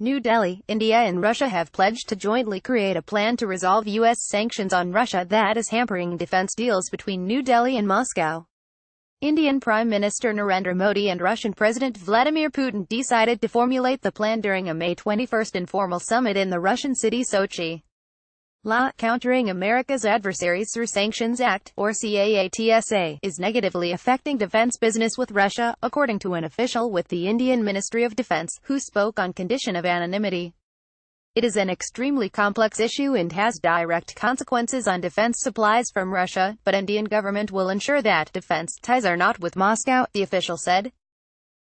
New Delhi, India and Russia have pledged to jointly create a plan to resolve U.S. sanctions on Russia that is hampering defense deals between New Delhi and Moscow. Indian Prime Minister Narendra Modi and Russian President Vladimir Putin decided to formulate the plan during a May 21 informal summit in the Russian city Sochi. Countering America's adversaries through Sanctions Act, or CAATSA, is negatively affecting defense business with Russia, according to an official with the Indian Ministry of Defense, who spoke on condition of anonymity. It is an extremely complex issue and has direct consequences on defense supplies from Russia, but Indian government will ensure that defense ties are not with Moscow, the official said.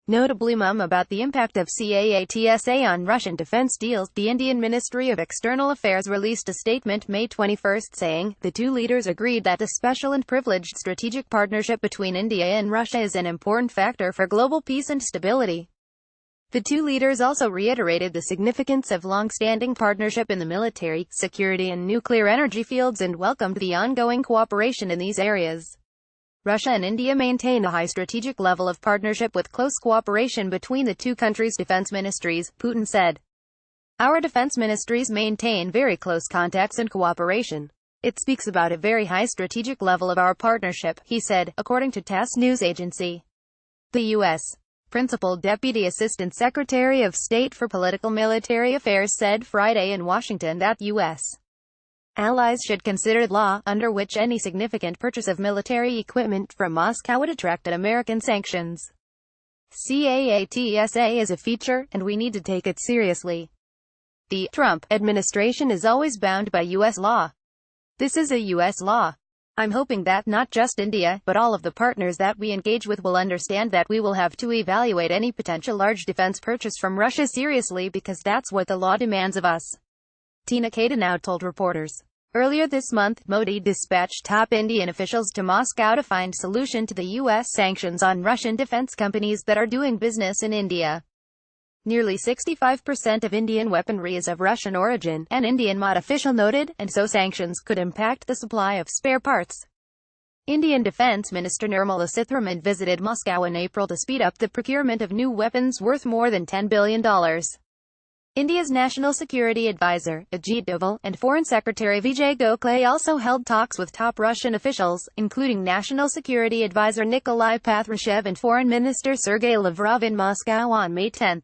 Notably about the impact of CAATSA on Russian defense deals, the Indian Ministry of External Affairs released a statement May 21 saying, the two leaders agreed that a special and privileged strategic partnership between India and Russia is an important factor for global peace and stability. The two leaders also reiterated the significance of long-standing partnership in the military, security and nuclear energy fields and welcomed the ongoing cooperation in these areas. Russia and India maintain a high strategic level of partnership with close cooperation between the two countries' defense ministries, Putin said. Our defense ministries maintain very close contacts and cooperation. It speaks about a very high strategic level of our partnership, he said, according to TASS news agency. The U.S. Principal Deputy Assistant Secretary of State for Political Military Affairs said Friday in Washington that U.S. allies should consider the law under which any significant purchase of military equipment from Moscow would attract American sanctions. CAATSA is a feature, and we need to take it seriously. The Trump administration is always bound by U.S. law. This is a U.S. law. I'm hoping that not just India, but all of the partners that we engage with will understand that we will have to evaluate any potential large defense purchase from Russia seriously because that's what the law demands of us. Tina Kadenow told reporters. Earlier this month, Modi dispatched top Indian officials to Moscow to find solution to the U.S. sanctions on Russian defense companies that are doing business in India. Nearly 65% of Indian weaponry is of Russian origin, an Indian MOD official noted, and so sanctions could impact the supply of spare parts. Indian Defense Minister Nirmala Sitharaman visited Moscow in April to speed up the procurement of new weapons worth more than $10 billion. India's National Security Advisor, Ajit Doval, and Foreign Secretary Vijay Gokhale also held talks with top Russian officials, including National Security Advisor Nikolai Patrushev and Foreign Minister Sergei Lavrov in Moscow on May 10.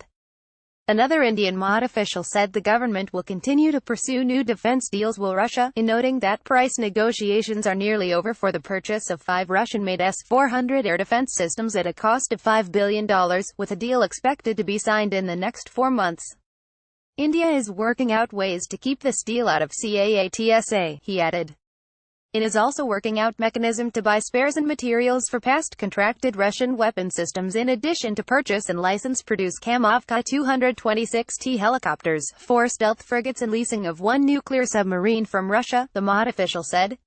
Another Indian MOD official said the government will continue to pursue new defense deals with Russia, in noting that price negotiations are nearly over for the purchase of 5 Russian-made S-400 air defense systems at a cost of $5 billion, with a deal expected to be signed in the next 4 months. India is working out ways to keep this deal out of CAATSA, he added. It is also working out mechanism to buy spares and materials for past contracted Russian weapon systems in addition to purchase and license produce Kamovka 226T helicopters, 4 stealth frigates and leasing of 1 nuclear submarine from Russia, the MOD official said.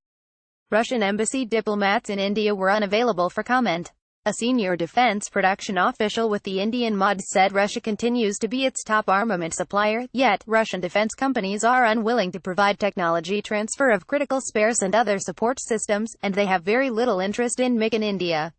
Russian embassy diplomats in India were unavailable for comment. A senior defense production official with the Indian MOD said Russia continues to be its top armament supplier, yet Russian defense companies are unwilling to provide technology transfer of critical spares and other support systems, and they have very little interest in Make in India.